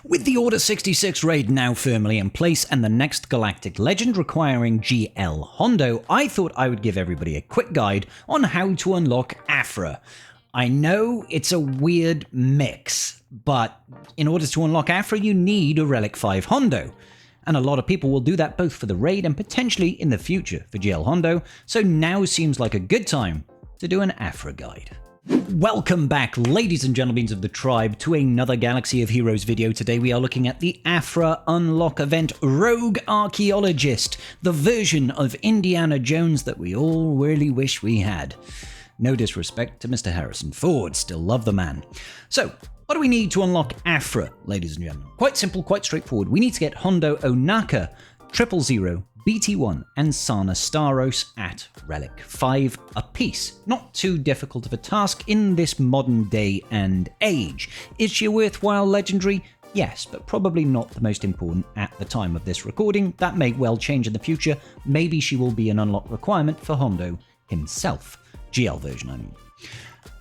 With the Order 66 raid now firmly in place and the next galactic legend requiring GL Hondo, I thought I would give everybody a quick guide on how to unlock Aphra. I know it's a weird mix, but in order to unlock Aphra you need a Relic 5 Hondo. And a lot of people will do that both for the raid and potentially in the future for GL Hondo, so now seems like a good time to do an Aphra guide. Welcome back, ladies and gentlemen of the tribe, to another Galaxy of Heroes video. Today we are looking at the Aphra Unlock event Rogue Archaeologist, the version of Indiana Jones that we all really wish we had. No disrespect to Mr. Harrison Ford, still love the man. So, what do we need to unlock Aphra, ladies and gentlemen? Quite simple, quite straightforward. We need to get Hondo Onaka, 000, BT1 and Sana Staros at Relic 5 apiece. Not too difficult of a task in this modern day and age. Is she a worthwhile legendary? Yes, but probably not the most important at the time of this recording. That may well change in the future. Maybe she will be an unlock requirement for Hondo himself. GL version, I mean.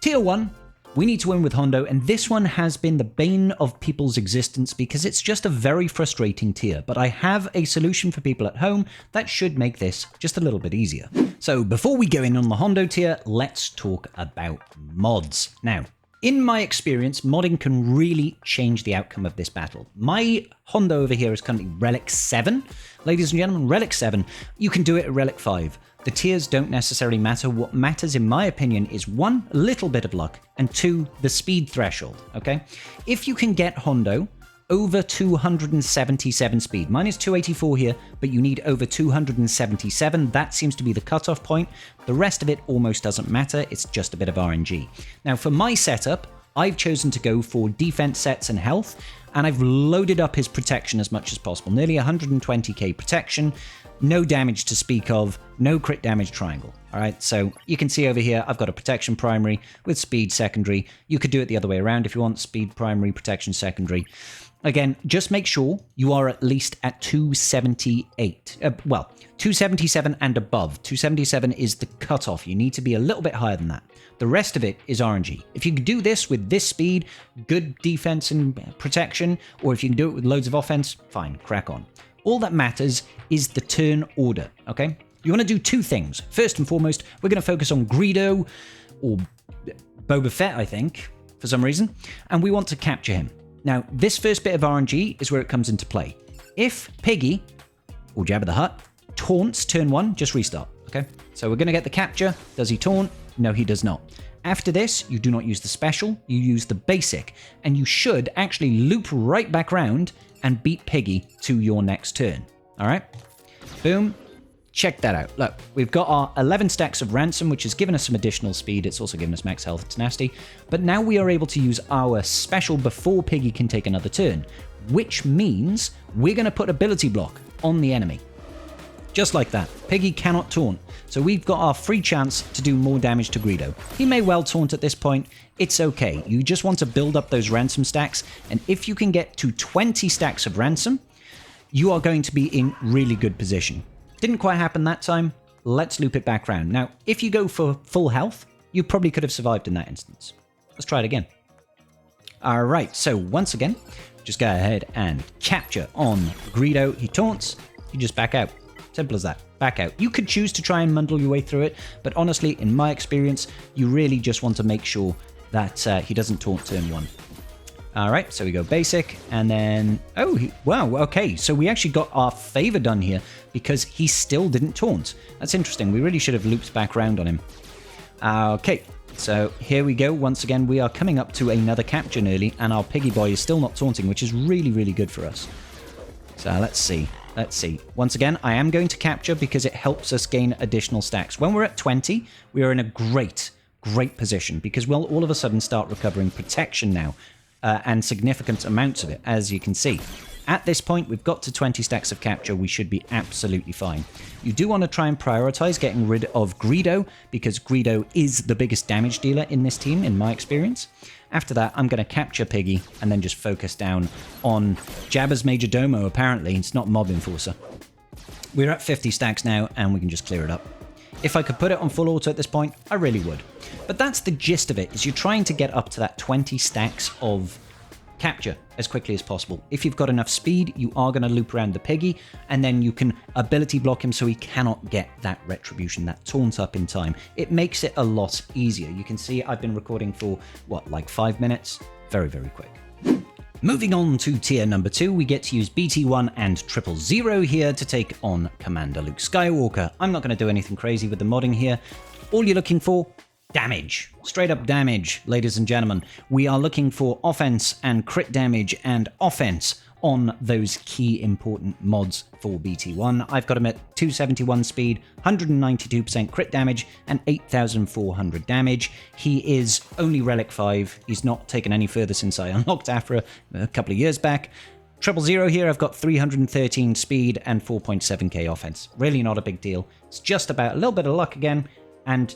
Tier 1. We need to win with Hondo, and this one has been the bane of people's existence because it's just a very frustrating tier, but I have a solution for people at home that should make this just a little bit easier. So before we go in on the Hondo tier, let's talk about mods. Now, in my experience, modding can really change the outcome of this battle. My Hondo over here is currently Relic 7. Ladies and gentlemen, Relic 7. You can do it at Relic 5. The tiers don't necessarily matter. What matters, in my opinion, is 1, a little bit of luck, and 2, the speed threshold, okay? If you can get Hondo over 277 speed, mine is 284 here, but you need over 277, that seems to be the cutoff point. The rest of it almost doesn't matter, it's just a bit of RNG. Now, for my setup, I've chosen to go for defense sets and health, and I've loaded up his protection as much as possible. Nearly 120k protection, no damage to speak of, no crit damage triangle. All right, so you can see over here, I've got a protection primary with speed secondary. You could do it the other way around if you want, speed primary, protection secondary. Again, just make sure you are at least at 278. 277 and above. 277 is the cutoff. You need to be a little bit higher than that. The rest of it is RNG. If you can do this with this speed, good defense and protection, or if you can do it with loads of offense, fine, crack on. All that matters is the turn order, okay? You want to do 2 things. First and foremost, we're going to focus on Greedo, or Boba Fett, I think, for some reason, and we want to capture him. Now, this first bit of RNG is where it comes into play. If Piggy, or Jabba the Hutt, taunts turn 1, just restart, okay? So we're going to get the capture. Does he taunt? No, he does not. After this, you do not use the special, you use the basic, and you should actually loop right back round and beat Piggy to your next turn. All right? Boom. Check that out. Look, we've got our 11 stacks of ransom, which has given us some additional speed. It's also given us max health. It's nasty. But now we are able to use our special before Piggy can take another turn, which means we're going to put ability block on the enemy. Just like that. Piggy cannot taunt. So we've got our free chance to do more damage to Greedo. He may well taunt at this point. It's okay. You just want to build up those ransom stacks. And if you can get to 20 stacks of ransom, you are going to be in really good position. Didn't quite happen that time. Let's loop it back around. Now, if you go for full health, you probably could have survived in that instance. Let's try it again. All right. So once again, just go ahead and capture on Greedo. He taunts. You just back out. Simple as that. Back out. You could choose to try and muddle your way through it, but honestly, in my experience, you really just want to make sure that he doesn't taunt turn 1. All right, so we go basic, and then... wow, okay. So we actually got our favor done here because he still didn't taunt. That's interesting. We really should have looped back around on him. Okay, so here we go. Once again, we are coming up to another capture nearly, and our Piggy Boy is still not taunting, which is really, really good for us. So let's see. Let's see. Once again, I am going to capture because it helps us gain additional stacks. When we're at 20, we are in a great position because we'll all of a sudden start recovering protection now and significant amounts of it, as you can see. At this point, we've got to 20 stacks of capture. We should be absolutely fine. You do want to try and prioritize getting rid of Greedo because Greedo is the biggest damage dealer in this team, in my experience. After that, I'm going to capture Piggy and then just focus down on Jabba's Major Domo, apparently. It's not Mob Enforcer. We're at 50 stacks now, and we can just clear it up. If I could put it on full auto at this point, I really would. But that's the gist of it, is you're trying to get up to that 20 stacks of capture as quickly as possible. If you've got enough speed, you are going to loop around the piggy, and then you can ability block him so he cannot get that retribution, that taunt up in time. It makes it a lot easier. You can see I've been recording for, what, like 5 minutes? Very, very quick. Moving on to tier number 2, we get to use BT1 and 000 here to take on Commander Luke Skywalker. I'm not going to do anything crazy with the modding here. All you're looking for, damage. Straight up damage, ladies and gentlemen. We are looking for offense and crit damage and offense on those key important mods for BT1. I've got him at 271 speed, 192% crit damage, and 8,400 damage. He is only Relic 5. He's not taken any further since I unlocked Aphra a couple of years back. 000 here, I've got 313 speed and 4.7k offense. Really not a big deal. It's just about a little bit of luck again, and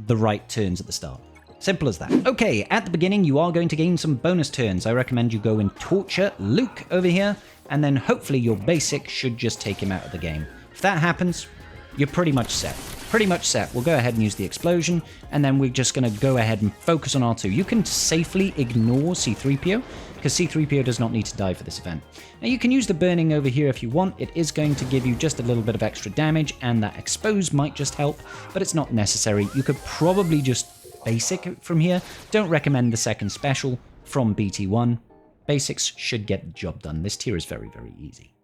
the right turns at the start. Simple as that. Okay, at the beginning, you are going to gain some bonus turns. I recommend you go and torture Luke over here, and then hopefully your basic should just take him out of the game. If that happens, you're pretty much set. Pretty much set. We'll go ahead and use the explosion, and then we're just going to go ahead and focus on R2. You can safely ignore C-3PO, because C-3PO does not need to die for this event. Now, you can use the burning over here if you want. It is going to give you just a little bit of extra damage, and that expose might just help, but it's not necessary. You could probably just basic from here. Don't recommend the second special from BT1. Basics should get the job done. This tier is very, very easy.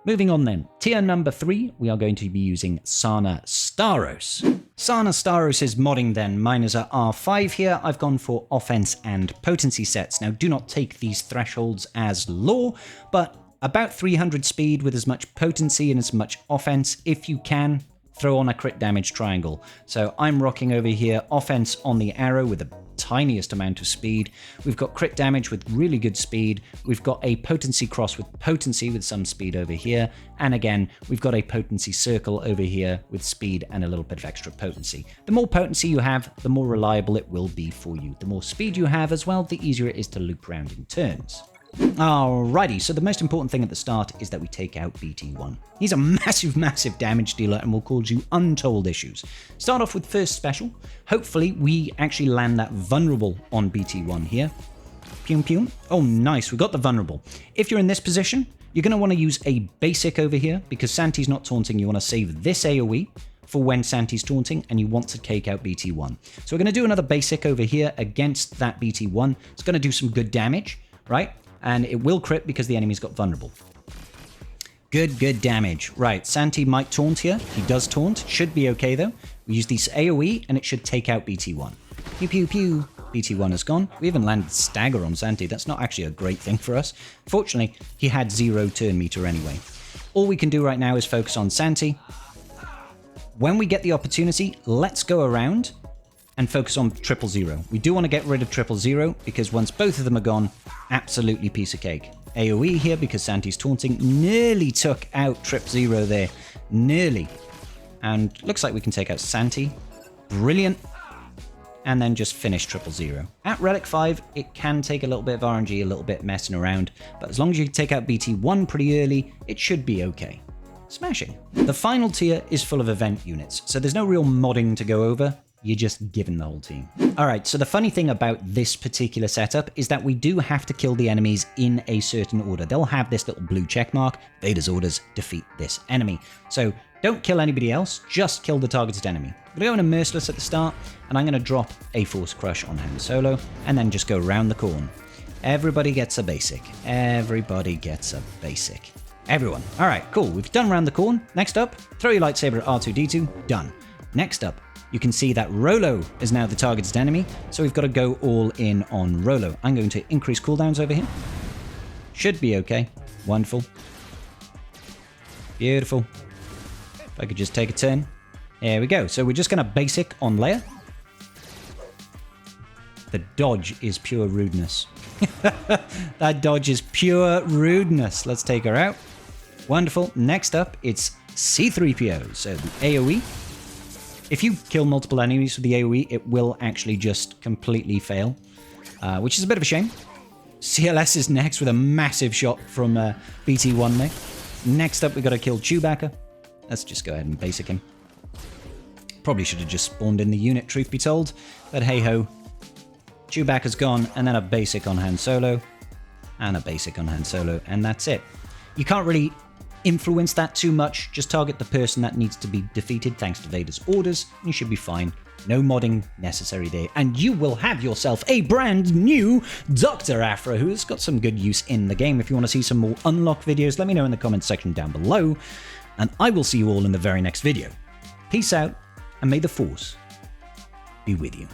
Moving on then. Tier number 3, we are going to be using Sana Staros. Sana Staros' modding then. Mine is at R5 here. I've gone for offense and potency sets. Now, do not take these thresholds as law, but about 300 speed with as much potency and as much offense if you can. Throw on a crit damage triangle. So I'm rocking over here offense on the arrow with the tiniest amount of speed. We've got crit damage with really good speed. We've got a potency cross with potency with some speed over here. And again, we've got a potency circle over here with speed and a little bit of extra potency. The more potency you have, the more reliable it will be for you. The more speed you have as well, the easier it is to loop around in turns. Alrighty, so the most important thing at the start is that we take out BT1. He's a massive, massive damage dealer and will cause you untold issues. Start off with first special. Hopefully we actually land that vulnerable on BT1 here. Pew pew. Oh, nice, we got the vulnerable. If you're in this position, you're going to want to use a basic over here because Santi's not taunting. You want to save this AoE for when Santi's taunting, and you want to take out BT1. So we're going to do another basic over here against that BT1. It's going to do some good damage, right? And it will crit because the enemy's got vulnerable. Good damage. Right, Santi might taunt here. He does taunt. Should be okay, though. We use these AoE, and it should take out BT1. Pew, pew, pew. BT1 is gone. We even landed Stagger on Santi. That's not actually a great thing for us. Fortunately, he had 0 turn meter anyway. All we can do right now is focus on Santi. When we get the opportunity, let's go around and focus on 000. We do want to get rid of 000 because once both of them are gone, absolutely piece of cake. AoE here because Santi's taunting nearly took out 000 there. Nearly. And looks like we can take out Santi. Brilliant. And then just finish 000. At Relic 5, it can take a little bit of RNG, a little bit messing around, but as long as you take out BT1 pretty early, it should be okay. Smashing. The final tier is full of event units, so there's no real modding to go over. You're just given the whole team. Alright, so the funny thing about this particular setup is that we do have to kill the enemies in a certain order. They'll have this little blue check mark. Vader's orders, defeat this enemy. So don't kill anybody else, just kill the targeted enemy. We're going to Merciless at the start, and I'm going to drop a Force Crush on Han Solo, and then just go round the corner. Everybody gets a basic. Everybody gets a basic. Everyone. Alright, cool. We've done round the corner. Next up, throw your lightsaber at R2-D2. Done. Next up, you can see that Rolo is now the targeted enemy, so we've got to go all in on Rolo. I'm going to increase cooldowns over here. Should be okay. Wonderful. Beautiful. If I could just take a turn. There we go. So we're just going to basic on Leia. The dodge is pure rudeness. That dodge is pure rudeness. Let's take her out. Wonderful. Next up, it's C-3PO. So the AoE. If you kill multiple enemies with the AoE, it will actually just completely fail, which is a bit of a shame. CLS is next with a massive shot from BT1 there. Next up, we've got to kill Chewbacca. Let's just go ahead and basic him. Probably should have just spawned in the unit, truth be told, but hey-ho. Chewbacca's gone, and then a basic on Han Solo. and a basic on Han Solo, and that's it. You can't really influence that too much. Just target the person that needs to be defeated thanks to Vader's orders, and you should be fine. No modding necessary there. And you will have yourself a brand new Doctor Aphra, who has got some good use in the game. If you want to see some more unlock videos, let me know in the comments section down below. And I will see you all in the very next video. Peace out, and may the Force be with you.